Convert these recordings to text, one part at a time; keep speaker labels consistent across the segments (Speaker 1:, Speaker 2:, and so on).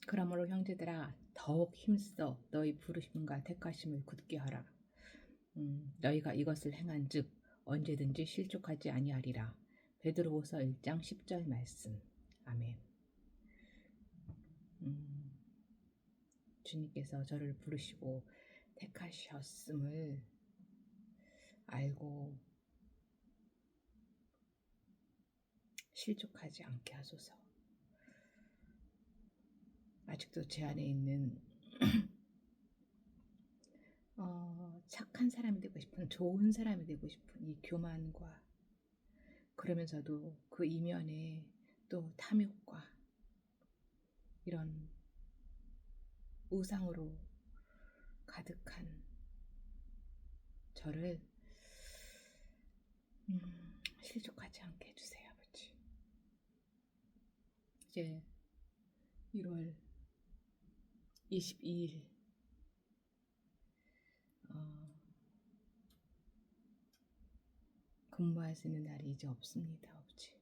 Speaker 1: 그러므로 형제들아 더욱 힘써 너희 부르심과 택하심을 굳게 하라. 너희가 이것을 행한즉 언제든지 실족하지 아니하리라. 베드로후서 1장 10절 말씀. 아멘. 음, 주님께서 저를 부르시고 택하셨음을 알고 실족하지 않게 하소서. 아직도 제 안에 있는 착한 사람이 되고 싶은, 좋은 사람이 되고 싶은 이 교만과, 그러면서도 그 이면에 또 탐욕과 이런 우상으로 가득한 저를 실족하지 않게 해주세요, 아버지. 이제 1월 22일 근무할 수 있는 날이 이제 없습니다, 아버지.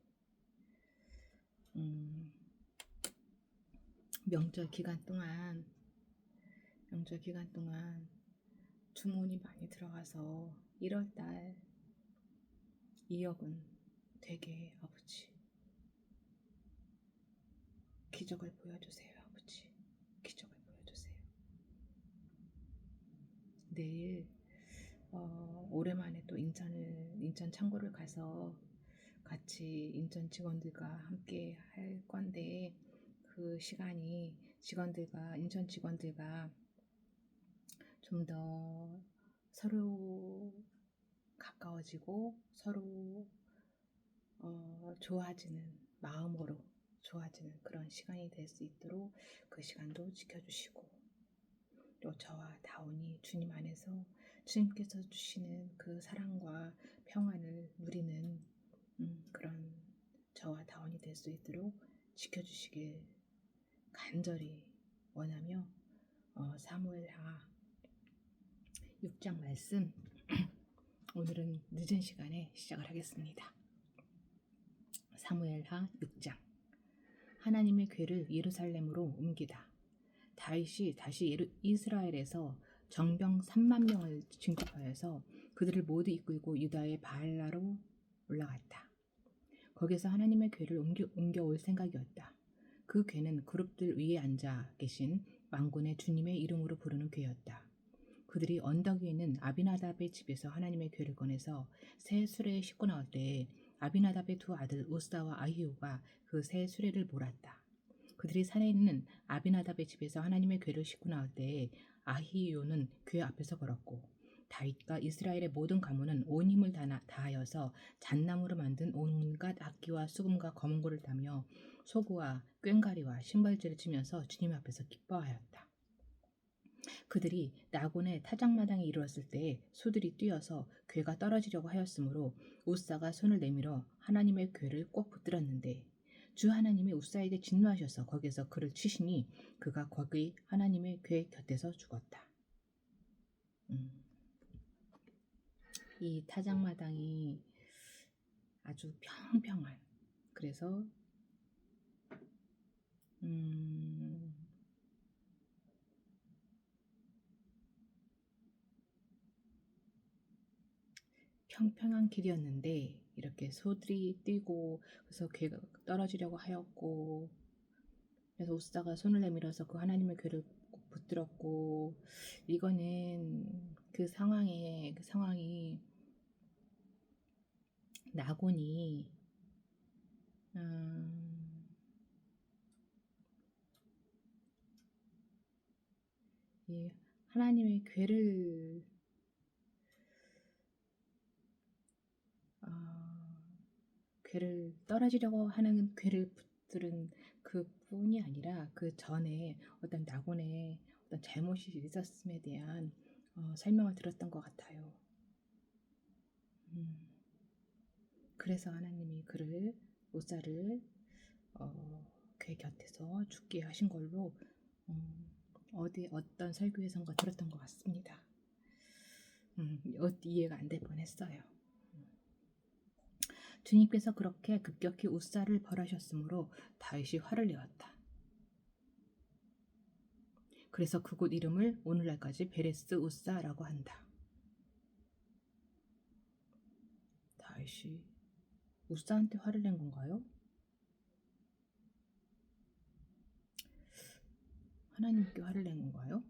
Speaker 1: 명절 기간 동안 주문이 많이 들어가서 1월달 2억은 되게 아버지 기적을 보여주세요, 아버지. 기적을 보여주세요. 내일 오랜만에 또 인천 창고를 가서 같이 인천 직원들과 함께 할 건데, 그 시간이 인천 직원들과 좀 더 서로 가까워지고 서로 좋아지는 마음으로 좋아지는 그런 시간이 될 수 있도록 그 시간도 지켜주시고, 또 저와 다운이 주님 안에서 주님께서 주시는 그 사랑과 평안을 누리는 그런 저와 다운이 될 수 있도록 지켜주시길 간절히 원하며 사무엘하 6장 말씀 오늘은 늦은 시간에 시작을 하겠습니다. 사무엘하 6장. 하나님의 궤를 예루살렘으로 옮기다. 다윗이 다시 이스라엘에서 정병 3만 명을 징집하여서 그들을 모두 이끌고 유다의 바알라로 올라갔다. 거기서 하나님의 궤를 옮겨올 생각이었다. 그 궤는 그룹들 위에 앉아 계신 만군의 주님의 이름으로 부르는 궤였다. 그들이 언덕 위에 있는 아비나답의 집에서 하나님의 궤를 꺼내서 새 수레에 싣고 나올 때에 아비나답의 두 아들 우사와 아히우가 그 새 수레를 몰았다. 그들이 산에 있는 아비나답의 집에서 하나님의 궤를 싣고 나올 때에 아히우는 궤 앞에서 걸었고, 다윗과 이스라엘의 모든 가문은 온 힘을 다하여서 잣나무로 만든 온갖 악기와 수금과 검은고를 따며 소구와 꽹과리와 신발질을 치면서 주님 앞에서 기뻐하였다. 그들이 나곤의 타작마당에 이르렀을 때에 소들이 뛰어서 궤가 떨어지려고 하였으므로 우사가 손을 내밀어 하나님의 궤를 꼭 붙들었는데 주 하나님이 우사에게 진노하셔서 거기에서 그를 치시니 그가 거기 하나님의 궤 곁에서 죽었다. 이 타작마당이 아주 평평한, 그래서 평평한 길이었는데 이렇게 소들이 뛰고 그래서 궤가 떨어지려고 하였고, 그래서 우사가 손을 내밀어서 그 하나님의 궤를 꼭 붙들었고, 이거는 그 상황이 나곤이 이 하나님의 궤를 떨어지려고 하는 궤를 붙들은 그 뿐이 아니라 그 전에 어떤 나곤의 어떤 잘못이 있었음에 대한 설명을 들었던 것 같아요. 그래서 하나님이 우사를 궤 곁에서 죽게 하신 걸로 어떤 설교에선가 들었던 것 같습니다. 이해가 안 될 뻔했어요. 주님께서 그렇게 급격히 우사를 벌하셨으므로 다윗이 화를 내었다. 그래서 그곳 이름을 오늘날까지 베레스 우사라고 한다. 다윗이 우사한테 화를 낸 건가요? 하나님께 화를 낸 건가요?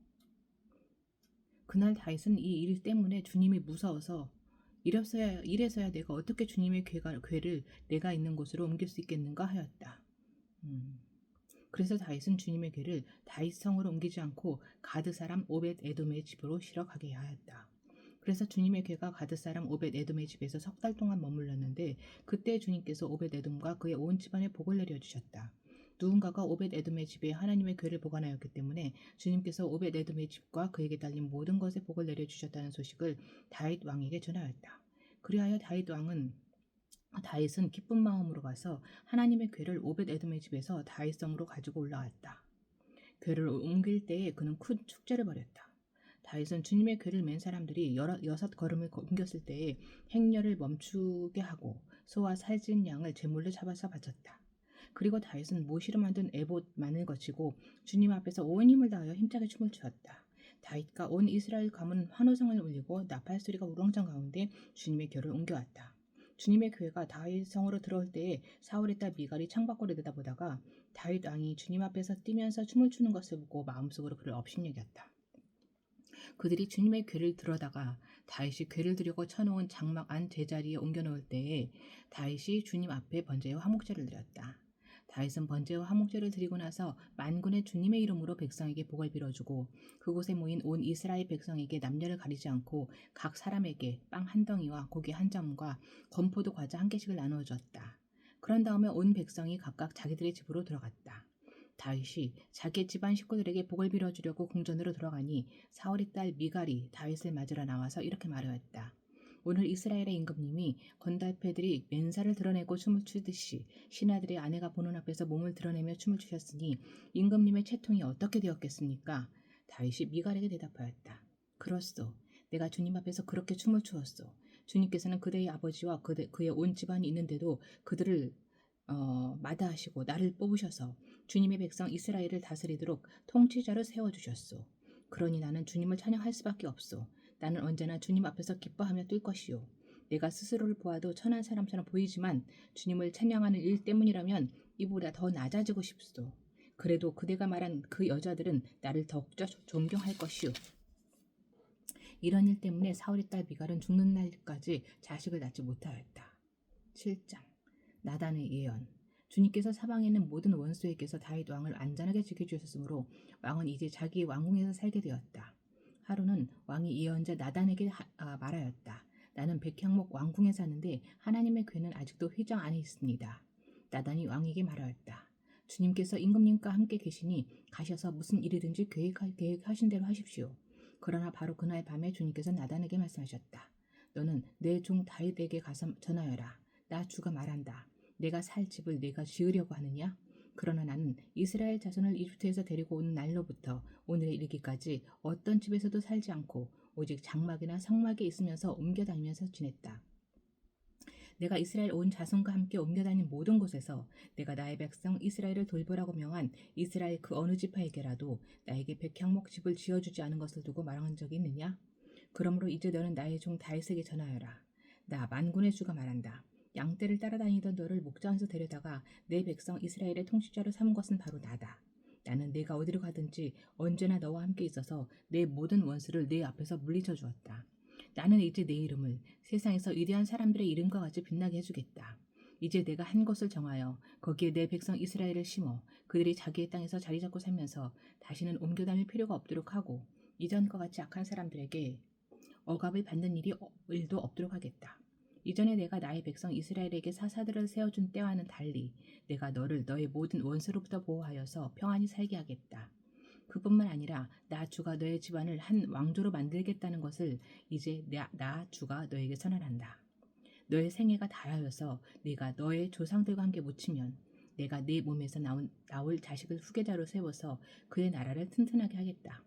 Speaker 1: 그날 다윗은 이 일 때문에 주님이 무서워서 이래서야 내가 어떻게 주님의 궤를 내가 있는 곳으로 옮길 수 있겠는가 하였다. 그래서 다윗은 주님의 궤를 다윗 성으로 옮기지 않고 가드 사람 오벳 에돔의 집으로 실어 가게 하였다. 그래서 주님의 궤가 가드 사람 오벳 에돔의 집에서 3달 동안 머물렀는데 그때 주님께서 오벳 에돔과 그의 온 집안에 복을 내려주셨다. 누군가가 오벳 에돔의 집에 하나님의 궤를 보관하였기 때문에 주님께서 오벳 에돔의 집과 그에게 달린 모든 것에 복을 내려주셨다는 소식을 다윗 왕에게 전하였다. 그리하여 다윗은 기쁜 마음으로 가서 하나님의 궤를 오벳 에돔의 집에서 다윗 성으로 가지고 올라왔다. 궤를 옮길 때에 그는 큰 축제를 벌였다. 다윗은 주님의 궤를 맨 사람들이 6걸음을 옮겼을 때에 행렬을 멈추게 하고 소와 살찐 양을 제물로 잡아서 바쳤다. 그리고 다윗은 모시로 만든 에봇만을 거치고 주님 앞에서 온 힘을 다하여 힘차게 춤을 추었다. 다윗과 온 이스라엘 가문은 환호성을 울리고 나팔 소리가 우렁찬 가운데 주님의 궤를 옮겨왔다. 주님의 궤가 다윗 성으로 들어올 때에 사울의 딸 미갈이 창밖으로 내다보다가 다윗 왕이 주님 앞에서 뛰면서 춤을 추는 것을 보고 마음속으로 그를 업신여겼다. 그들이 주님의 궤를 들어다가 다윗이 궤를 들려고 쳐놓은 장막 안 제자리에 옮겨놓을 때에 다윗이 주님 앞에 번제와 화목제를 드렸다. 다윗은 번제와 화목제를 드리고 나서 만군의 주님의 이름으로 백성에게 복을 빌어주고 그곳에 모인 온 이스라엘 백성에게 남녀를 가리지 않고 각 사람에게 빵 한 덩이와 고기 한 점과 건포도 과자 한 개씩을 나누어 줬다. 그런 다음에 온 백성이 각각 자기들의 집으로 들어갔다. 다윗이 자기 집안 식구들에게 복을 빌어주려고 궁전으로 들어가니 사울의 딸 미갈이 다윗을 맞으러 나와서 이렇게 말하였다. 오늘 이스라엘의 임금님이 건달패들이 맨살을 드러내고 춤을 추듯이 신하들의 아내가 보는 앞에서 몸을 드러내며 춤을 추셨으니 임금님의 채통이 어떻게 되었겠습니까? 다윗이 미갈에게 대답하였다. 그렇소. 내가 주님 앞에서 그렇게 춤을 추었소. 주님께서는 그대의 아버지와 그의 온 집안이 있는데도 그들을 마다하시고 나를 뽑으셔서 주님의 백성 이스라엘을 다스리도록 통치자로 세워주셨소. 그러니 나는 주님을 찬양할 수밖에 없소. 나는 언제나 주님 앞에서 기뻐하며 뛸 것이요. 내가 스스로를 보아도 천한 사람처럼 보이지만 주님을 찬양하는 일 때문이라면 이보다 더 낮아지고 싶소. 그래도 그대가 말한 그 여자들은 나를 더욱더 존경할 것이요. 이런 일 때문에 사울의 딸 미갈은 죽는 날까지 자식을 낳지 못하였다. 7장 나단의 예언. 주님께서 사방에 있는 모든 원수에게서 다윗 왕을 안전하게 지켜주셨으므로 왕은 이제 자기 왕궁에서 살게 되었다. 하루는 왕이 예언자 나단에게 말하였다. 나는 백향목 왕궁에 사는데 하나님의 궤는 아직도 휘장 안에 있습니다. 나단이 왕에게 말하였다. 주님께서 임금님과 함께 계시니 가셔서 무슨 일이든지 계획하신 대로 하십시오. 그러나 바로 그날 밤에 주님께서 나단에게 말씀하셨다. 너는 내 종 다윗에게 가서 전하여라. 나 주가 말한다. 내가 살 집을 내가 지으려고 하느냐? 그러나 나는 이스라엘 자손을 이집트에서 데리고 온 날로부터 오늘에 이르기까지 어떤 집에서도 살지 않고 오직 장막이나 성막에 있으면서 옮겨다니면서 지냈다. 내가 이스라엘 온 자손과 함께 옮겨다닌 모든 곳에서 내가 나의 백성 이스라엘을 돌보라고 명한 이스라엘 그 어느 지파에게라도 나에게 백향목 집을 지어주지 않은 것을 두고 말한 적이 있느냐? 그러므로 이제 너는 나의 종 다윗에게 전하여라. 나 만군의 주가 말한다. 양떼를 따라다니던 너를 목자원에서 데려다가 내 백성 이스라엘의 통치자로 삼은 것은 바로 나다. 나는 내가 어디로 가든지 언제나 너와 함께 있어서 내 모든 원수를 내 앞에서 물리쳐 주었다. 나는 이제 내 이름을 세상에서 위대한 사람들의 이름과 같이 빛나게 해주겠다. 이제 내가 한 곳을 정하여 거기에 내 백성 이스라엘을 심어 그들이 자기의 땅에서 자리 잡고 살면서 다시는 옮겨 다닐 필요가 없도록 하고 이전과 같이 악한 사람들에게 억압을 받는 일도 없도록 하겠다. 이전에 내가 나의 백성 이스라엘에게 사사들을 세워준 때와는 달리 내가 너를 너의 모든 원수로부터 보호하여서 평안히 살게 하겠다. 그뿐만 아니라 나 주가 너의 집안을 한 왕조로 만들겠다는 것을 이제 나 주가 너에게 선언한다. 너의 생애가 다하여서 네가 너의 조상들과 함께 묻히면 내가 네 몸에서 나올 자식을 후계자로 세워서 그의 나라를 튼튼하게 하겠다.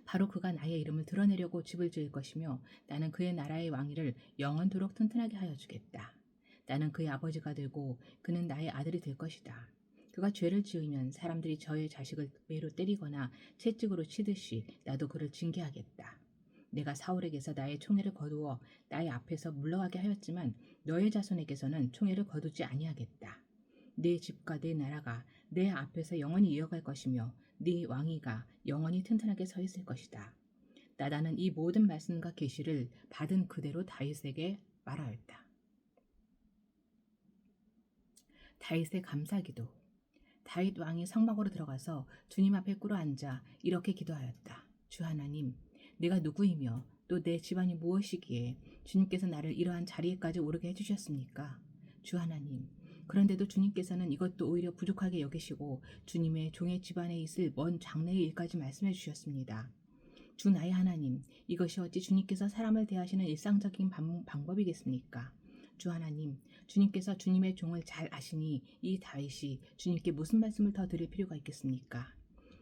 Speaker 1: 바로 그가 나의 이름을 드러내려고 집을 지을 것이며 나는 그의 나라의 왕위를 영원토록 튼튼하게 하여 주겠다. 나는 그의 아버지가 되고 그는 나의 아들이 될 것이다. 그가 죄를 지으면 사람들이 저의 자식을 매로 때리거나 채찍으로 치듯이 나도 그를 징계하겠다. 내가 사울에게서 나의 총애를 거두어 나의 앞에서 물러가게 하였지만 너의 자손에게서는 총애를 거두지 아니하겠다. 네 집과 네 나라가 내 앞에서 영원히 이어갈 것이며 네 왕위가 영원히 튼튼하게 서 있을 것이다. 나단은 이 모든 말씀과 계시를 받은 그대로 다윗에게 말하였다. 다윗의 감사기도. 다윗 왕이 성막으로 들어가서 주님 앞에 꿇어앉아 이렇게 기도하였다. 주 하나님, 내가 누구이며 또 내 집안이 무엇이기에 주님께서 나를 이러한 자리에까지 오르게 해주셨습니까? 주 하나님, 그런데도 주님께서는 이것도 오히려 부족하게 여기시고 주님의 종의 집안에 있을 먼 장래의 일까지 말씀해 주셨습니다. 주 나의 하나님, 이것이 어찌 주님께서 사람을 대하시는 일상적인 방법이겠습니까? 주 하나님, 주님께서 주님의 종을 잘 아시니 이 다윗이 주님께 무슨 말씀을 더 드릴 필요가 있겠습니까?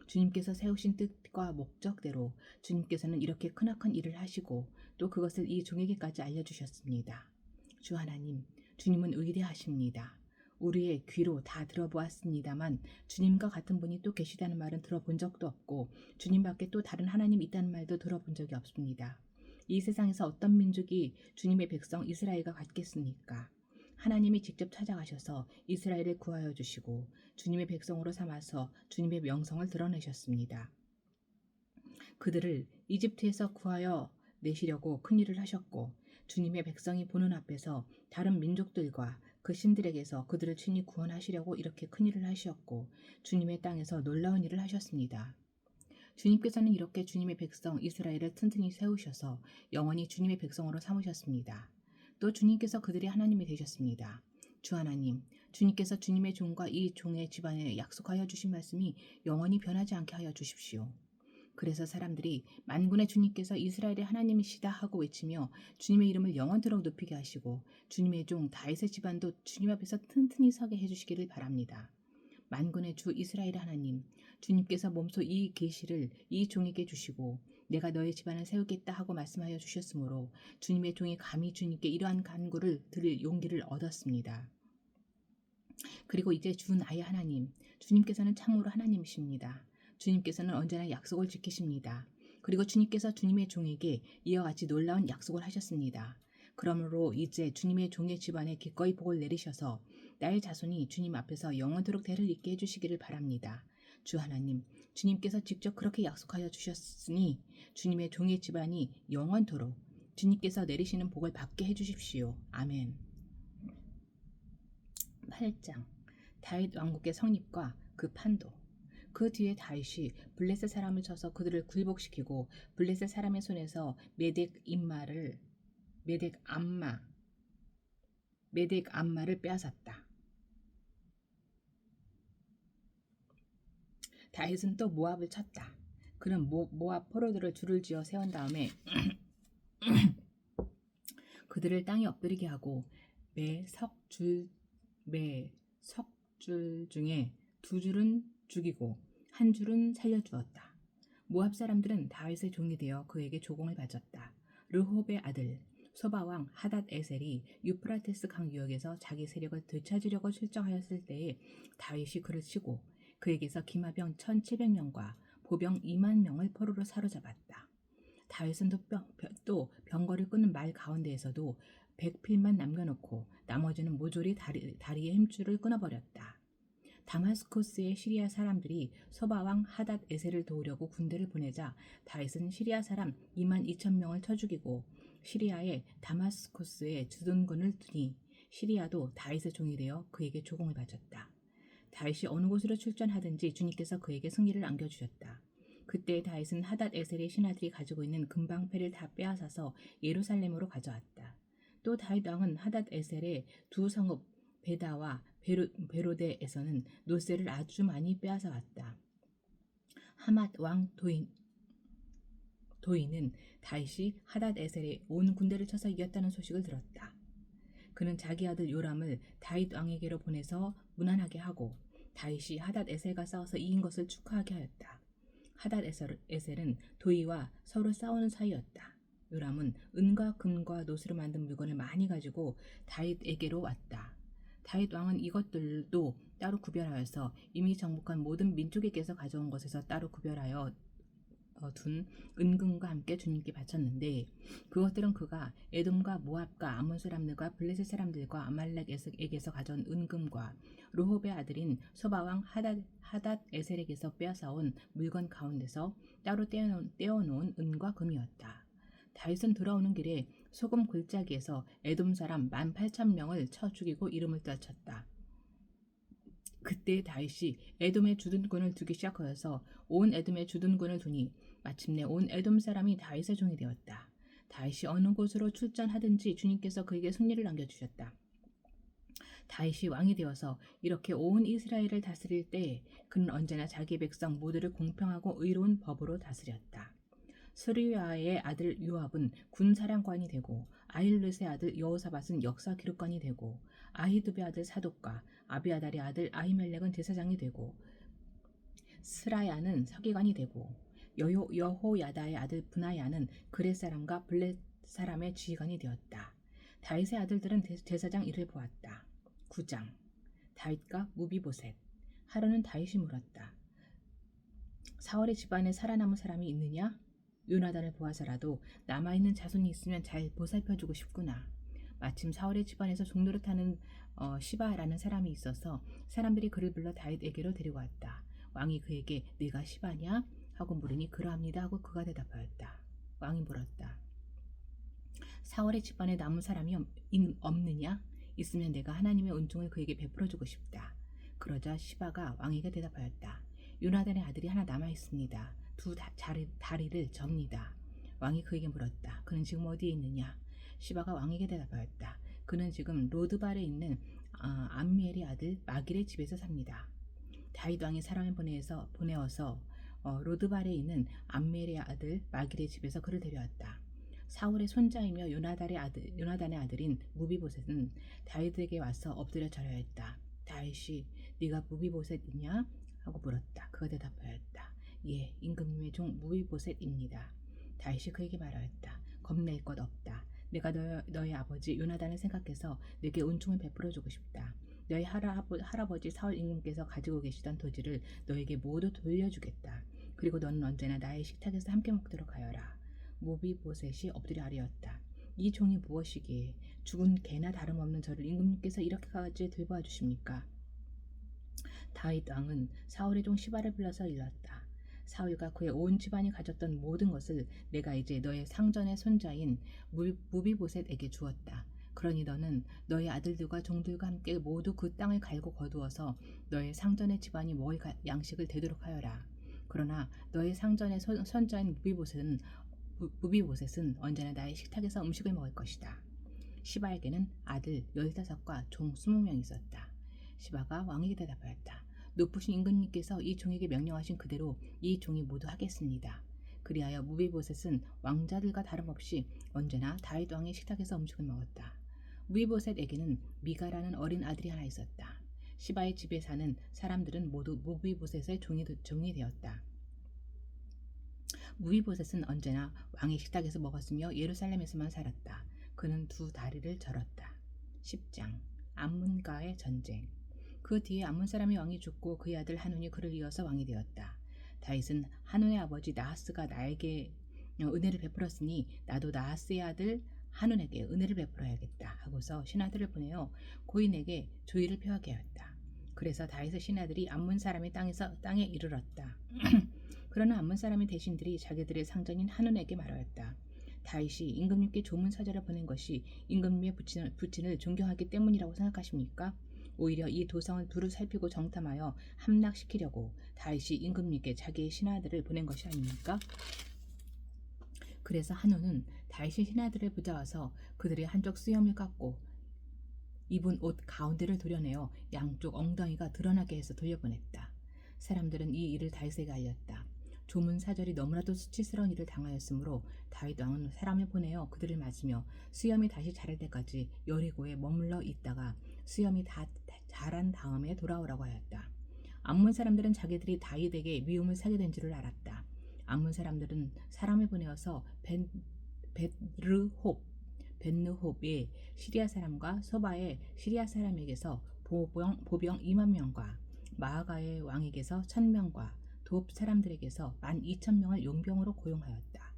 Speaker 1: 주님께서 세우신 뜻과 목적대로 주님께서는 이렇게 크나큰 일을 하시고 또 그것을 이 종에게까지 알려주셨습니다. 주 하나님, 주님은 위대하십니다. 우리의 귀로 다 들어보았습니다만 주님과 같은 분이 또 계시다는 말은 들어본 적도 없고 주님밖에 또 다른 하나님이 있다는 말도 들어본 적이 없습니다. 이 세상에서 어떤 민족이 주님의 백성 이스라엘과 같겠습니까? 하나님이 직접 찾아가셔서 이스라엘을 구하여 주시고 주님의 백성으로 삼아서 주님의 명성을 드러내셨습니다. 그들을 이집트에서 구하여 내시려고 큰일을 하셨고 주님의 백성이 보는 앞에서 다른 민족들과 그 신들에게서 그들을 친히 구원하시려고 이렇게 큰일을 하셨고 주님의 땅에서 놀라운 일을 하셨습니다. 주님께서는 이렇게 주님의 백성 이스라엘을 튼튼히 세우셔서 영원히 주님의 백성으로 삼으셨습니다. 또 주님께서 그들의 하나님이 되셨습니다. 주 하나님, 주님께서 주님의 종과 이 종의 집안에 약속하여 주신 말씀이 영원히 변하지 않게 하여 주십시오. 그래서 사람들이 만군의 주님께서 이스라엘의 하나님이시다 하고 외치며 주님의 이름을 영원토록 높이게 하시고 주님의 종 다윗의 집안도 주님 앞에서 튼튼히 서게 해주시기를 바랍니다. 만군의 주 이스라엘의 하나님, 주님께서 몸소 이 계시를 이 종에게 주시고 내가 너의 집안을 세우겠다 하고 말씀하여 주셨으므로 주님의 종이 감히 주님께 이러한 간구를 드릴 용기를 얻었습니다. 그리고 이제 주 나의 하나님, 주님께서는 참으로 하나님이십니다. 주님께서는 언제나 약속을 지키십니다. 그리고 주님께서 주님의 종에게 이와 같이 놀라운 약속을 하셨습니다. 그러므로 이제 주님의 종의 집안에 기꺼이 복을 내리셔서 나의 자손이 주님 앞에서 영원토록 대를 잇게 해주시기를 바랍니다. 주 하나님, 주님께서 직접 그렇게 약속하여 주셨으니 주님의 종의 집안이 영원토록 주님께서 내리시는 복을 받게 해주십시오. 아멘. 8장 다윗 왕국의 성립과 그 판도. 그 뒤에 다윗이 블레셋 사람을 쳐서 그들을 굴복시키고 블레셋 사람의 손에서 메덱 암마를 빼앗았다. 다윗은 또 모압을 쳤다. 그는 모압 포로들을 줄을 지어 세운 다음에 그들을 땅에 엎드리게 하고 매 석줄 중에 2줄은 죽이고 1줄은 살려주었다. 모압 사람들은 다윗의 종이 되어 그에게 조공을 바쳤다. 르홉의 아들 소바왕 하닷 에셀이 유프라테스 강 유역에서 자기 세력을 되찾으려고 출정하였을 때에 다윗이 그를 치고 그에게서 기마병 1,700명과 보병 2만 명을 포로로 사로잡았다. 다윗은 또 병거를 끄는 말 가운데에서도 100필만 남겨놓고 나머지는 모조리 다리의 힘줄을 끊어버렸다. 다마스코스의 시리아 사람들이 소바왕 하닷 에셀을 도우려고 군대를 보내자 다윗은 시리아 사람 2만 2천 명을 쳐 죽이고 시리아의 다마스코스에 주둔군을 두니 시리아도 다윗의 종이 되어 그에게 조공을 바쳤다. 다윗이 어느 곳으로 출전하든지 주님께서 그에게 승리를 안겨주셨다. 그때 다윗은 하닷 에셀의 신하들이 가지고 있는 금방패를 다 빼앗아서 예루살렘으로 가져왔다. 또 다윗 왕은 하닷 에셀의 두 성읍 베다와 베로데에서는 노새를 아주 많이 빼앗아 왔다. 하맛 왕 도인은 다윗이 하닷 에셀의 온 군대를 쳐서 이겼다는 소식을 들었다. 그는 자기 아들 요람을 다윗 왕에게로 보내서 무난하게 하고 다윗이 하닷 에셀과 싸워서 이긴 것을 축하하게 하였다. 하닷 에셀은 도이와 서로 싸우는 사이였다. 요람은 은과 금과 노스로 만든 물건을 많이 가지고 다윗에게로 왔다. 다윗 왕은 이것들도 따로 구별하여서 이미 정복한 모든 민족에게서 가져온 것에서 따로 구별하여 둔 은금과 함께 주님께 바쳤는데 그것들은 그가 에돔과 모압과 아몬 사람들과 블레셋 사람들과 아말렉에게서 가져온 은금과 르홉의 아들인 소바왕 하닷 에셀에게서 빼앗아온 물건 가운데서 따로 떼어놓은 은과 금이었다. 다윗은 돌아오는 길에 소금 골짜기에서 에돔 사람 18,000명을 쳐 죽이고 이름을 떨쳤다. 그때 다윗이 에돔의 주둔군을 두기 시작하여서 온 에돔의 주둔군을 두니 마침내 온 에돔 사람이 다윗의 종이 되었다. 다윗이 어느 곳으로 출전하든지 주님께서 그에게 승리를 남겨주셨다. 다윗이 왕이 되어서 이렇게 온 이스라엘을 다스릴 때 그는 언제나 자기 백성 모두를 공평하고 의로운 법으로 다스렸다. 스루야의 아들 요압은 군사령관이 되고 아힐렛의 아들 여호사밧은 역사 기록관이 되고 아히두베 아들 사독과 아비아달의 아들 아히멜렉은 제사장이 되고 스라야는 서기관이 되고 여호야다의 아들 브나야는 그렛 사람과 블렛 사람의 지휘관이 되었다. 다윗의 아들들은 제사장 일을 보았다. 9장 다윗과 무비보셋. 하루는 다윗이 물었다. 사울의 집안에 살아남은 사람이 있느냐? 요나단을 보아서라도 남아있는 자손이 있으면 잘 보살펴주고 싶구나. 마침 사울의 집안에서 종노릇하는 시바라는 사람이 있어서 사람들이 그를 불러 다윗에게로 데리고 왔다. 왕이 그에게 네가 시바냐? 하고 물으니 그러합니다 하고 그가 대답하였다. 왕이 물었다. 사울의 집안에 남은 사람이 없느냐? 있으면 내가 하나님의 은총을 그에게 베풀어주고 싶다. 그러자 시바가 왕에게 대답하였다. 요나단의 아들이 하나 남아있습니다. 두 다리를 접니다. 왕이 그에게 물었다. 그는 지금 어디에 있느냐? 시바가 왕에게 대답하였다. 그는 지금 로드발에 있는 암미엘의 아들 마길의 집에서 삽니다. 다윗 왕이 사람을 보내어서 로드발에 있는 암미엘의 아들 마길의 집에서 그를 데려왔다. 사울의 손자이며 요나단의 아들인 무비보셋은 다윗에게 와서 엎드려 절하였다. 다윗이 네가 무비보셋이냐? 하고 물었다. 그가 대답하였다. 예, 임금님의 종 무비보셋입니다. 다윗이 그에게 말하였다. 겁낼 것 없다. 내가 너의 아버지 요나단을 생각해서 네게 은총을 베풀어주고 싶다. 너의 할아버지 사울 임금께서 가지고 계시던 토지를 너에게 모두 돌려주겠다. 그리고 너는 언제나 나의 식탁에서 함께 먹도록 하여라. 무비보셋이 엎드려 아뢰었다. 이 종이 무엇이기에 죽은 개나 다름없는 저를 임금님께서 이렇게까지 돌보아 주십니까? 다윗 왕은 사울의 종 시바를 불러서 일렀다. 사울과 그의 온 집안이 가졌던 모든 것을 내가 이제 너의 상전의 손자인 무비보셋에게 주었다. 그러니 너는 너의 아들들과 종들과 함께 모두 그 땅을 갈고 거두어서 너의 상전의 집안이 먹을 양식을 되도록 하여라. 그러나 너의 상전의 손자인 무비보셋은 언제나 나의 식탁에서 음식을 먹을 것이다. 시바에게는 아들 15과 종 20명 있었다. 시바가 왕에게 대답하였다. 높으신 임금님께서 이 종에게 명령하신 그대로 이 종이 모두 하겠습니다. 그리하여 무비보셋은 왕자들과 다름없이 언제나 다윗 왕의 식탁에서 음식을 먹었다. 무비보셋에게는 미가라는 어린 아들이 하나 있었다. 시바의 집에 사는 사람들은 모두 무비보셋의 종이 되었다. 무비보셋은 언제나 왕의 식탁에서 먹었으며 예루살렘에서만 살았다. 그는 두 다리를 절었다. 10장 암몬과의 전쟁. 그 뒤에 암몬 사람이 왕이 죽고 그의 아들 한운이 그를 이어서 왕이 되었다. 다윗은 한운의 아버지 나하스가 나에게 은혜를 베풀었으니 나도 나하스의 아들 한운에게 은혜를 베풀어야겠다 하고서 신하들을 보내어 고인에게 조의를 표하게 하였다. 그래서 다윗의 신하들이 암몬 사람의 땅에 이르렀다. 그러나 암몬 사람의 대신들이 자기들의 상전인 한운에게 말하였다. 다윗이 임금님께 조문 사절을 보낸 것이 임금님의 부친을 존경하기 때문이라고 생각하십니까? 오히려 이 도성을 두루 살피고 정탐하여 함락시키려고 다윗이 임금님께 자기의 신하들을 보낸 것이 아닙니까? 그래서 한운은 다윗의 신하들을 붙잡아서 그들의 한쪽 수염을 깎고 입은 옷 가운데를 도려내어 양쪽 엉덩이가 드러나게 해서 돌려보냈다. 사람들은 이 일을 다윗에게 알렸다. 조문 사절이 너무나도 수치스러운 일을 당하였으므로 다윗 왕은 사람을 보내어 그들을 맞으며 수염이 다시 자랄 때까지 여리고에 머물러 있다가 수염이 다 자란 다음에 돌아오라고 하였다. 암몬 사람들은 자기들이 다윗에게 미움을 사게 된 줄을 알았다. 암몬 사람들은 사람을 보내어서 벳르홉의 시리아 사람과 소바의 시리아 사람에게서 보병 2만 명과 마아가의 왕에게서 1,000명과 돕 사람들에게서 12,000명을 용병으로 고용하였다.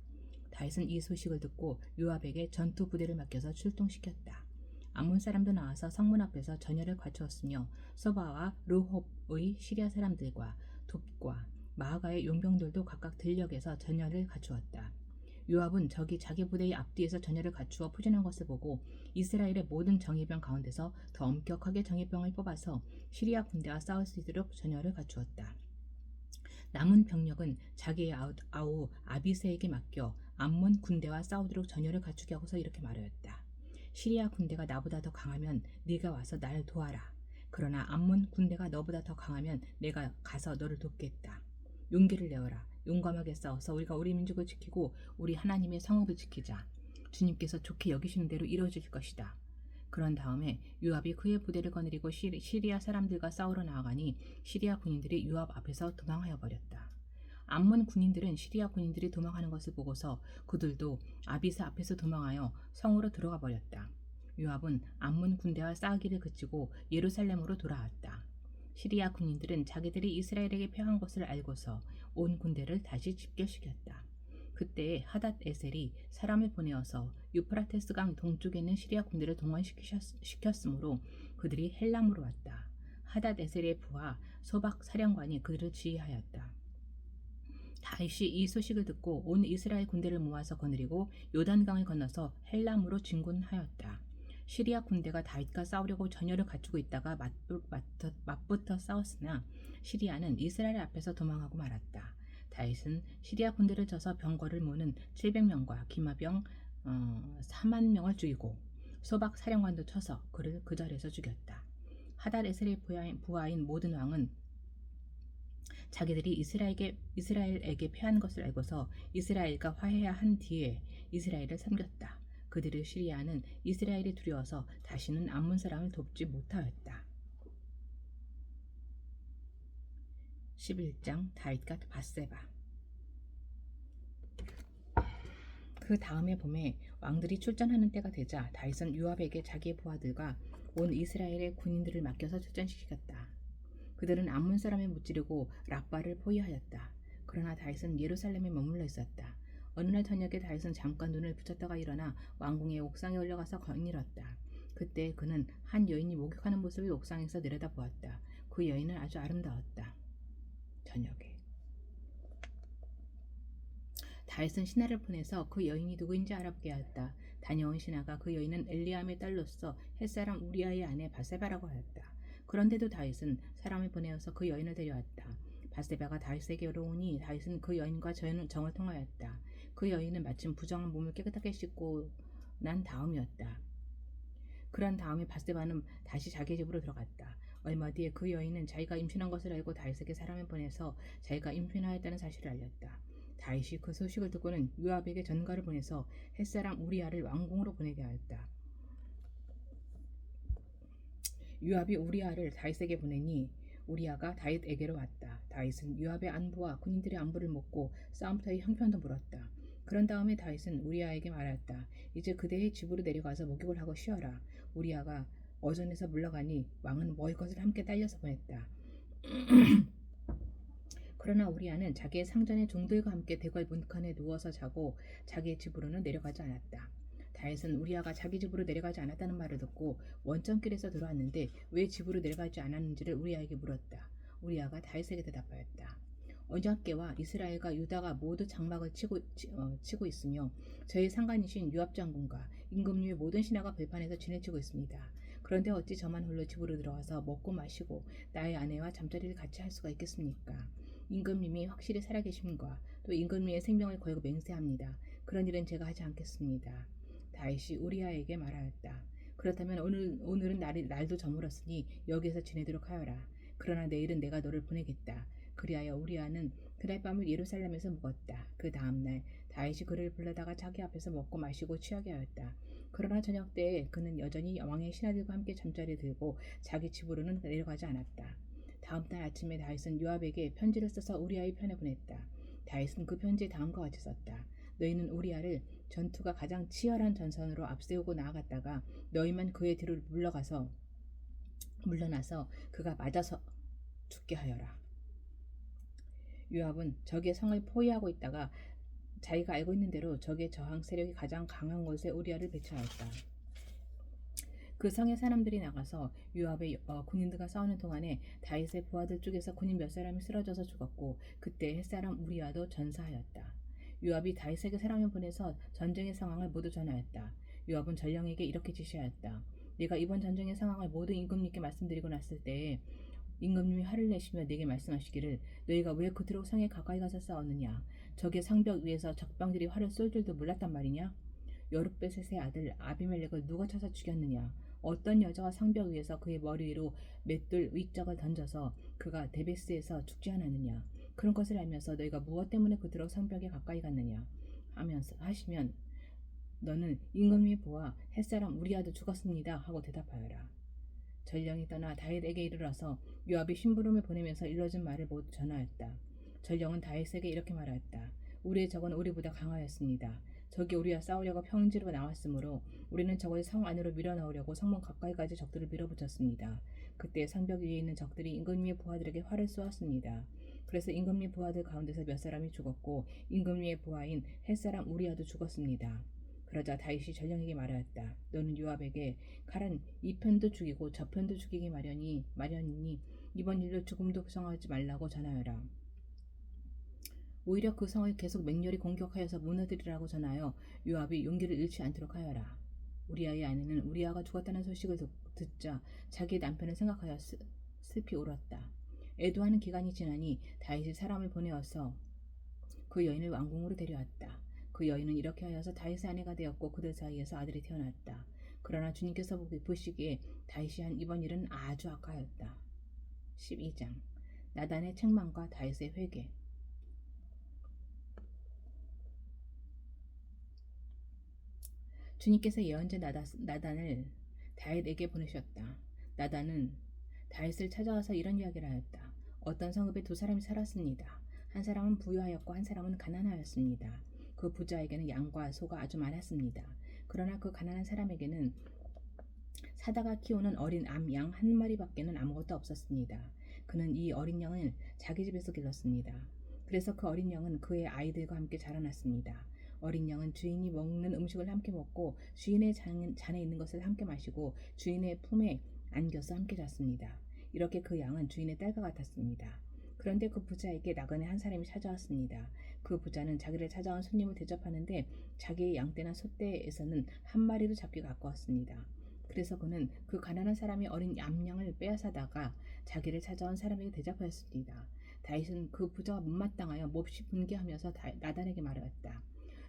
Speaker 1: 다윗은 이 소식을 듣고 요압에게 전투 부대를 맡겨서 출동시켰다. 암몬 사람도 나와서 성문 앞에서 전열을 갖추었으며 소바와 르홉의 시리아 사람들과 돕과 마아가의 용병들도 각각 들녘에서 전열을 갖추었다. 요압은 적이 자기 부대의 앞뒤에서 전열을 갖추어 푸진한 것을 보고 이스라엘의 모든 정예병 가운데서 더 엄격하게 정예병을 뽑아서 시리아 군대와 싸울 수 있도록 전열을 갖추었다. 남은 병력은 자기의 아우 아비새에게 맡겨 암몬 군대와 싸우도록 전열을 갖추게 하고서 이렇게 말하였다. 시리아 군대가 나보다 더 강하면 네가 와서 날 도와라. 그러나 암몬 군대가 너보다 더 강하면 내가 가서 너를 돕겠다. 용기를 내어라. 용감하게 싸워서 우리가 우리 민족을 지키고 우리 하나님의 성읍을 지키자. 주님께서 좋게 여기시는 대로 이루어질 것이다. 그런 다음에 요압이 그의 부대를 거느리고 시리아 사람들과 싸우러 나아가니 시리아 군인들이 요압 앞에서 도망하여 버렸다. 암몬 군인들은 시리아 군인들이 도망하는 것을 보고서 그들도 아비스 앞에서 도망하여 성으로 들어가 버렸다. 요압은 암몬 군대와 싸우기를 그치고 예루살렘으로 돌아왔다. 시리아 군인들은 자기들이 이스라엘에게 패한 것을 알고서 온 군대를 다시 집결시켰다. 그때 하닷 에셀이 사람을 보내어서 유프라테스 강 동쪽에 있는 시리아 군대를 동원시켰으므로 그들이 헬람으로 왔다. 하닷 에셀의 부하 소박 사령관이 그들을 지휘하였다. 다윗이 이 소식을 듣고 온 이스라엘 군대를 모아서 거느리고 요단강을 건너서 헬람으로 진군하였다. 시리아 군대가 다윗과 싸우려고 전열을 갖추고 있다가 맞붙어 싸웠으나 시리아는 이스라엘 앞에서 도망하고 말았다. 다윗은 시리아 군대를 쳐서 병거를 모는 700명과 기마병 4만 명을 죽이고 소박 사령관도 쳐서 그를 그 자리에서 죽였다. 하닷 에셀의 부하인 모든 왕은 자기들이 이스라엘에게 패한 것을 알고서 이스라엘과 화해해야 한 뒤에 이스라엘을 섬겼다. 그들의 시리아는 이스라엘이 두려워서 다시는 암몬 사람을 돕지 못하였다. 11장 다윗과 밧세바. 그 다음에 봄에 왕들이 출전하는 때가 되자 다윗은 요압에게 자기의 부하들과 온 이스라엘의 군인들을 맡겨서 출전시켰다. 그들은 암몬 사람을 무찌르고 랍바를 포위하였다. 그러나 다윗은 예루살렘에 머물러 있었다. 어느 날 저녁에 다윗은 잠깐 눈을 붙였다가 일어나 왕궁의 옥상에 올라가서 거닐었다. 그때 그는 한 여인이 목욕하는 모습을 옥상에서 내려다보았다. 그 여인은 아주 아름다웠다. 저녁에 다윗은 신하를 보내서 그 여인이 누구인지 알아보게 하였다. 다녀온 신하가 그 여인은 엘리암의 딸로서 햇사람 우리아의 아내 밧세바라고 하였다. 그런데도 다윗은 사람을 보내어서 그 여인을 데려왔다. 밧세바가 다윗에게 오니 다윗은 그 여인과 정을 통하였다. 그 여인은 마침 부정한 몸을 깨끗하게 씻고 난 다음이었다. 그런 다음에 밧세바는 다시 자기 집으로 들어갔다. 얼마 뒤에 그 여인은 자기가 임신한 것을 알고 다윗에게 사람을 보내서 자기가 임신하였다는 사실을 알렸다. 다윗이 그 소식을 듣고는 요압에게 전가를 보내서 햇사람 우리아를 왕궁으로 보내게 하였다. 요압이 우리아를 다윗에게 보내니 우리아가 다윗에게로 왔다. 다윗은 요압의 안부와 군인들의 안부를 묻고 싸움터의 형편도 물었다. 그런 다음에 다윗은 우리아에게 말하였다. 이제 그대의 집으로 내려가서 목욕을 하고 쉬어라. 우리아가 어전에서 물러가니 왕은 먹을 것을 함께 딸려서 보냈다. 그러나 우리아는 자기의 상전의 종들과 함께 대궐 문간에 누워서 자고 자기의 집으로는 내려가지 않았다. 다윗은 우리아가 자기 집으로 내려가지 않았다는 말을 듣고 원정길에서 들어왔는데 왜 집으로 내려가지 않았는지를 우리아에게 물었다. 우리아가 다윗에게 대답하였다. 언약궤와 이스라엘과 유다가 모두 장막을 치고 있으며 저희 상관이신 요압 장군과 임금님의 모든 신하가 벌판에서 지내치고 있습니다. 그런데 어찌 저만 홀로 집으로 들어와서 먹고 마시고 나의 아내와 잠자리를 같이 할 수가 있겠습니까? 임금님이 확실히 살아계심과 또 임금님의 생명을 걸고 맹세합니다. 그런 일은 제가 하지 않겠습니다. 다윗이 우리아에게 말하였다. 그렇다면 오늘은 날도 저물었으니 여기에서 지내도록 하여라. 그러나 내일은 내가 너를 보내겠다. 그리하여 우리아는 그날 밤을 예루살렘에서 묵었다. 그 다음날 다윗이 그를 불러다가 자기 앞에서 먹고 마시고 취하게 하였다. 그러나 저녁 때에 그는 여전히 왕의 신하들과 함께 잠자리에 들고 자기 집으로는 내려가지 않았다. 다음날 아침에 다윗은 요압에게 편지를 써서 우리아의 편에 보냈다. 다윗은 그 편지에 다음과 같이 썼다. 너희는 우리아를 전투가 가장 치열한 전선으로 앞세우고 나아갔다가 너희만 그의 뒤로 물러가서 물러나서 그가 맞아서 죽게 하여라. 요압은 적의 성을 포위하고 있다가 자기가 알고 있는 대로 적의 저항 세력이 가장 강한 곳에 우리아를 배치하였다. 그 성의 사람들이 나가서 요압의 군인들과 싸우는 동안에 다윗의 부하들 쪽에서 군인 몇 사람이 쓰러져서 죽었고 그때 햇사람 우리아도 전사하였다. 요압이 다윗에게 사람을 보내서 전쟁의 상황을 모두 전하였다. 요압은 전령에게 이렇게 지시하였다. 네가 이번 전쟁의 상황을 모두 임금님께 말씀드리고 났을 때에 임금님이 화를 내시며 내게 말씀하시기를 너희가 왜 그토록 성에 가까이 가서 싸웠느냐 적의 성벽 위에서 적병들이 활을 쏠 줄도 몰랐단 말이냐 여룻베셋의 아들 아비멜렉을 누가 쳐서 죽였느냐 어떤 여자가 성벽 위에서 그의 머리 위로 맷돌 윗짝을 던져서 그가 데베스에서 죽지 않았느냐 그런 것을 알면서 너희가 무엇 때문에 그토록 성벽에 가까이 갔느냐 하면서 하시면 너는 임금님이 보아 햇사람 우리아도 죽었습니다 하고 대답하여라. 전령이 떠나 다윗에게 이르러서 요압이 심부름을 보내면서 일러준 말을 모두 전하였다. 전령은 다윗에게 이렇게 말하였다. 우리의 적은 우리보다 강하였습니다. 적이 우리와 싸우려고 평지로 나왔으므로 우리는 적을 성 안으로 밀어넣으려고 성문 가까이까지 적들을 밀어붙였습니다. 그때 성벽 위에 있는 적들이 임금님의 부하들에게 활을 쏘았습니다. 그래서 임금님 부하들 가운데서 몇 사람이 죽었고 임금님의 부하인 햇사람 우리아도 죽었습니다. 그러자 다윗이 전령에게 말하였다. 너는 요압에게 칼은 이 편도 죽이고 저 편도 죽이기 마련이니 이번 일로 죽음도 구성하지 말라고 전하여라. 오히려 그 성을 계속 맹렬히 공격하여서 무너뜨리라고 전하여 요압이 용기를 잃지 않도록 하여라. 우리아의 아내는 우리아가 죽었다는 소식을 듣자 자기의 남편을 생각하여 슬피 울었다. 애도하는 기간이 지나니 다윗이 사람을 보내어서 그 여인을 왕궁으로 데려왔다. 그 여인은 이렇게 하여서 다윗의 아내가 되었고 그들 사이에서 아들이 태어났다. 그러나 주님께서 보시기에 다윗이 한 이번 일은 아주 악하였다. 12장 나단의 책망과 다윗의 회개. 주님께서 예언자 나단을 다윗에게 보내셨다. 나단은 다윗을 찾아와서 이런 이야기를 하였다. 어떤 성읍에 두 사람이 살았습니다. 한 사람은 부유하였고 한 사람은 가난하였습니다. 그 부자에게는 양과 소가 아주 많았습니다. 그러나 그 가난한 사람에게는 사다가 키우는 어린 암양 한 마리밖에는 아무것도 없었습니다. 그는 이 어린 양을 자기 집에서 길렀습니다. 그래서 그 어린 양은 그의 아이들과 함께 자라났습니다. 어린 양은 주인이 먹는 음식을 함께 먹고 주인의 잔에 있는 것을 함께 마시고 주인의 품에 안겨서 함께 잤습니다. 이렇게 그 양은 주인의 딸과 같았습니다. 그런데 그 부자에게 나그네 한 사람이 찾아왔습니다. 그 부자는 자기를 찾아온 손님을 대접하는데 자기의 양떼나 소떼에서는 한 마리도 잡기가 아까웠습니다. 그래서 그는 그 가난한 사람이 어린 암양을 빼앗아다가 자기를 찾아온 사람에게 대접하였습니다. 다윗은 그 부자가 못마땅하여 몹시 분개하면서 나단에게 말하였다.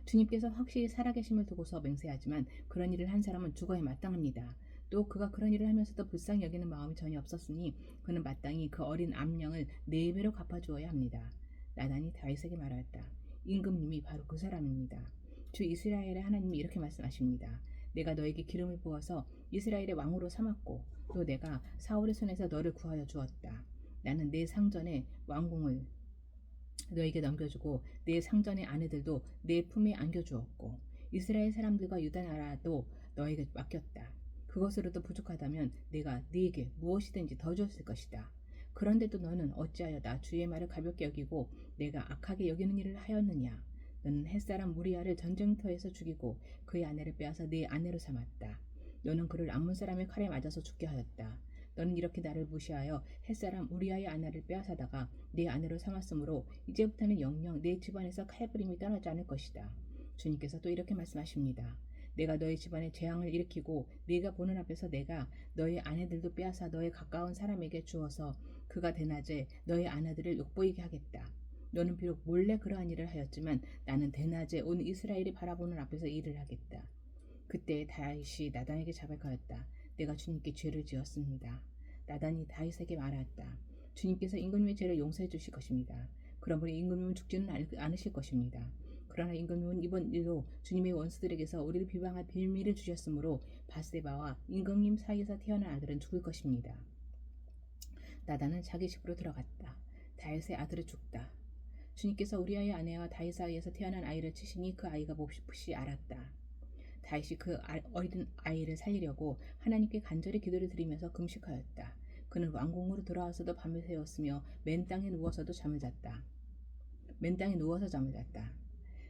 Speaker 1: 주님께서 확실히 살아계심을 두고서 맹세하지만 그런 일을 한 사람은 죽어야 마땅합니다. 또 그가 그런 일을 하면서도 불쌍히 여기는 마음이 전혀 없었으니 그는 마땅히 그 어린 암양을 4배로 갚아주어야 합니다. 나단이 다윗에게 말하였다. 임금님이 바로 그 사람입니다. 주 이스라엘의 하나님이 이렇게 말씀하십니다. 내가 너에게 기름을 부어서 이스라엘의 왕으로 삼았고 또 내가 사울의 손에서 너를 구하여 주었다. 나는 내 상전의 왕궁을 너에게 넘겨주고 내 상전의 아내들도 내 품에 안겨주었고 이스라엘 사람들과 유다 나라도 너에게 맡겼다. 그것으로도 부족하다면 내가 네게 무엇이든지 더 주었을 것이다. 그런데도 너는 어찌하여 나 주의 말을 가볍게 여기고 내가 악하게 여기는 일을 하였느냐. 너는 햇사람 무리아를 전쟁터에서 죽이고 그의 아내를 빼앗아 네 아내로 삼았다. 너는 그를 암몬 사람의 칼에 맞아서 죽게 하였다. 너는 이렇게 나를 무시하여 햇사람 우리아의 아내를 빼앗아다가 네 아내로 삼았으므로 이제부터는 영영 내 집안에서 칼부림이 떠나지 않을 것이다. 주님께서 또 이렇게 말씀하십니다. 내가 너희 집안에 재앙을 일으키고 네가 보는 앞에서 내가 너희 아내들도 빼앗아 너의 가까운 사람에게 주어서 그가 대낮에 너희 아내들을 욕보이게 하겠다. 너는 비록 몰래 그러한 일을 하였지만 나는 대낮에 온 이스라엘이 바라보는 앞에서 일을 하겠다. 그때 다윗이 나단에게 자백하였다. 내가 주님께 죄를 지었습니다. 나단이 다윗에게 말하였다. 주님께서 임금님의 죄를 용서해 주실 것입니다. 그러므로 임금님은 죽지는 않으실 것입니다. 그러나 임금님은 이번 일로 주님의 원수들에게서 우리를 비방할 빌미를 주셨으므로 바세바와 임금님 사이에서 태어난 아들은 죽을 것입니다. 나단은 자기 집으로 들어갔다. 다윗의 아들을 죽다. 주님께서 우리아의 아내와 다윗 사이에서 태어난 아이를 치시니 그 아이가 몹시 알았다. 다윗이 그 어린 아이를 살리려고 하나님께 간절히 기도를 드리면서 금식하였다. 그는 왕궁으로 돌아와서도 밤을 새웠으며 맨 땅에 누워서 잠을 잤다.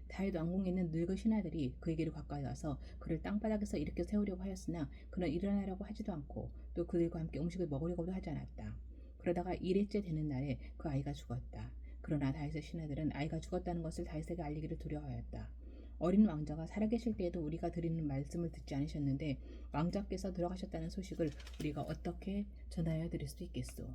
Speaker 1: 다윗 왕궁에 있는 늙은 신하들이 그에게로 가까이 와서 그를 땅바닥에서 일으켜 세우려고 하였으나 그는 일어나려고 하지도 않고 또 그들과 함께 음식을 먹으려고도 하지 않았다. 그러다가 1일째 되는 날에 그 아이가 죽었다. 그러나 다윗의 신하들은 아이가 죽었다는 것을 다윗에게 알리기를 두려워하였다. 어린 왕자가 살아계실 때에도 우리가 드리는 말씀을 듣지 않으셨는데 왕자께서 돌아가셨다는 소식을 우리가 어떻게 전하여 드릴 수 있겠소?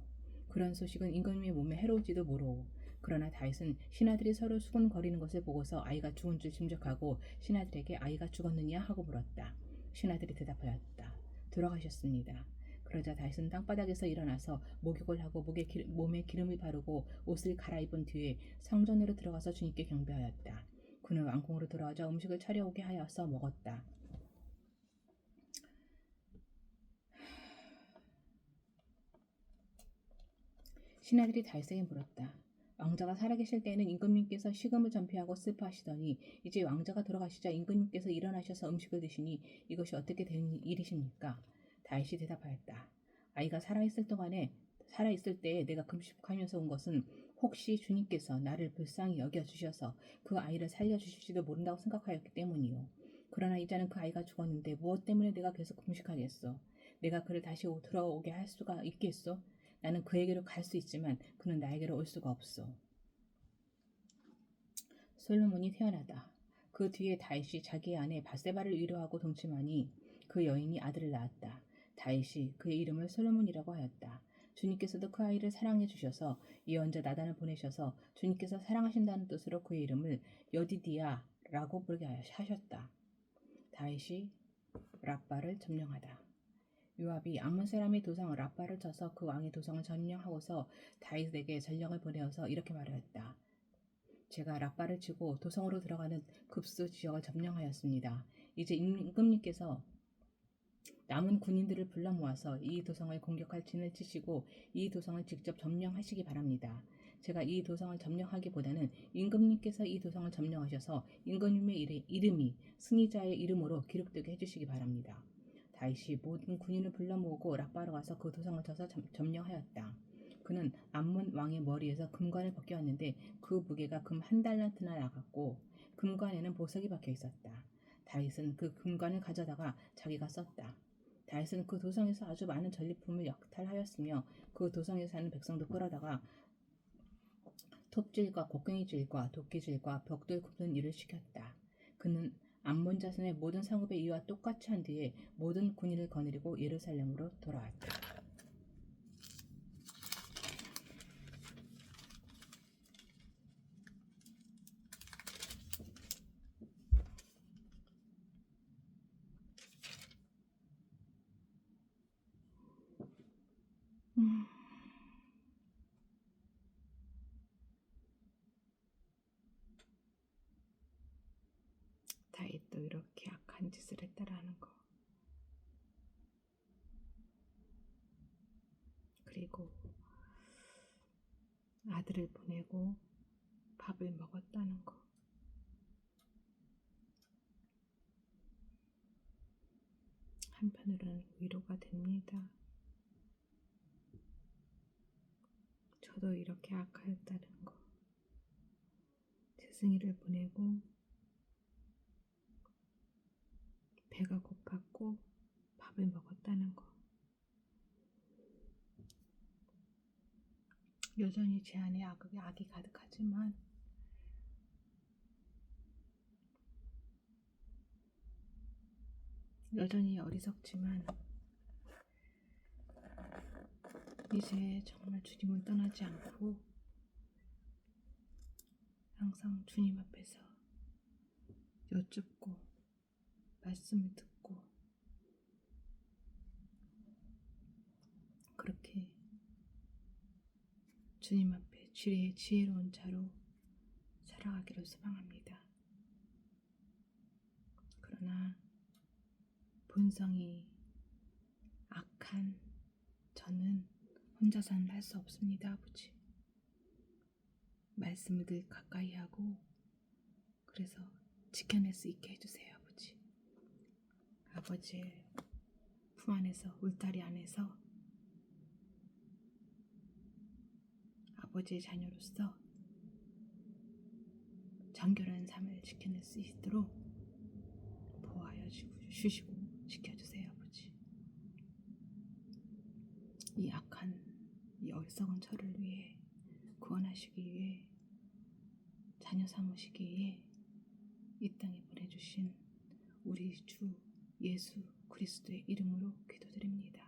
Speaker 1: 그런 소식은 임금님의 몸에 해로울지도 모르오. 그러나 다윗은 신하들이 서로 수군거리는 것을 보고서 아이가 죽은 줄 짐작하고 신하들에게 아이가 죽었느냐 하고 물었다. 신하들이 대답하였다. 돌아가셨습니다. 그러자 다윗은 땅바닥에서 일어나서 목욕을 하고 몸에 기름을 바르고 옷을 갈아입은 뒤에 성전으로 들어가서 주님께 경배하였다. 그는 왕궁으로 돌아오자 음식을 차려오게 하여서 먹었다. 신하들이 다윗에게 물었다. 왕자가 살아계실 때에는 임금님께서 식음을 전폐하고 슬퍼하시더니 이제 왕자가 돌아가시자 임금님께서 일어나셔서 음식을 드시니 이것이 어떻게 된 일이십니까? 다윗이 대답하였다. 아이가 살아있을 때에 내가 금식하면서 온 것은 혹시 주님께서 나를 불쌍히 여겨주셔서 그 아이를 살려주실지도 모른다고 생각하였기 때문이요. 그러나 이제는 그 아이가 죽었는데 무엇 때문에 내가 계속 금식하겠소? 내가 그를 다시 들어오게 할 수가 있겠소? 나는 그에게로 갈 수 있지만 그는 나에게로 올 수가 없소. 솔로몬이 태어나다. 그 뒤에 다윗이 자기의 아내 바세바를 위로하고 동침하니 그 여인이 아들을 낳았다. 다윗이 그의 이름을 솔로몬이라고 하였다. 주님께서도 그 아이를 사랑해 주셔서 예언자 나단을 보내셔서 주님께서 사랑하신다는 뜻으로 그의 이름을 여디디아라고 부르게 하셨다. 다윗이 랍바를 점령하다. 요압이 암몬 사람의 도성 랍바를 쳐서 그 왕의 도성을 점령하고서 다윗에게 전령을 보내어서 이렇게 말하였다. 제가 랍바를 치고 도성으로 들어가는 급수 지역을 점령하였습니다. 이제 임금님께서 남은 군인들을 불러 모아서 이 도성을 공격할 진을 치시고 이 도성을 직접 점령하시기 바랍니다. 제가 이 도성을 점령하기보다는 임금님께서 이 도성을 점령하셔서 임금님의 이름이 승리자의 이름으로 기록되게 해주시기 바랍니다. 다윗이 모든 군인을 불러 모으고 랍바로 가서 그 도성을 쳐서 점령하였다. 그는 암몬 왕의 머리에서 금관을 벗겨왔는데 그 무게가 금 1달란트나 나갔고 금관에는 보석이 박혀 있었다. 다윗은 그 금관을 가져다가 자기가 썼다. 다윗은 그 도성에서 아주 많은 전리품을 약탈하였으며 그 도성에 사는 백성도 끌어다가 톱질과 곡괭이질과 도끼질과 벽돌 굽는 일을 시켰다. 그는 암몬 자손의 모든 상급의 이와 똑같이 한 뒤에 모든 군인을 거느리고 예루살렘으로 돌아왔다. 다윗도 이렇게 악한 짓을 했다라는 거. 그리고 아들을 보내고 밥을 먹었다는 거. 한편으로는 위로가 됩니다. 저도 이렇게 악하였다는 거. 스승이를 보내고 배가 고팠고 밥을 먹었다는 거. 여전히 제 안에 악이 가득하지만 여전히 어리석지만 이제 정말 주님을 떠나지 않고 항상 주님 앞에서 여쭙고 말씀을 듣고 그렇게 주님 앞에 지혜로운 자로 살아가기를 소망합니다. 그러나 본성이 악한 저는 혼자서는 할 수 없습니다, 아버지. 말씀을 늘 가까이 하고 그래서 지켜낼 수 있게 해주세요, 아버지. 아버지의 품 안에서 울타리 안에서 아버지의 자녀로서 정결한 삶을 지켜낼 수 있도록 보호하여 주시고 지켜주세요, 아버지. 이 악한 이 어리석은 철을 위해 구원하시기 위해 자녀 삼으시기 위해 이 땅에 보내주신 우리 주 예수 그리스도의 이름으로 기도드립니다.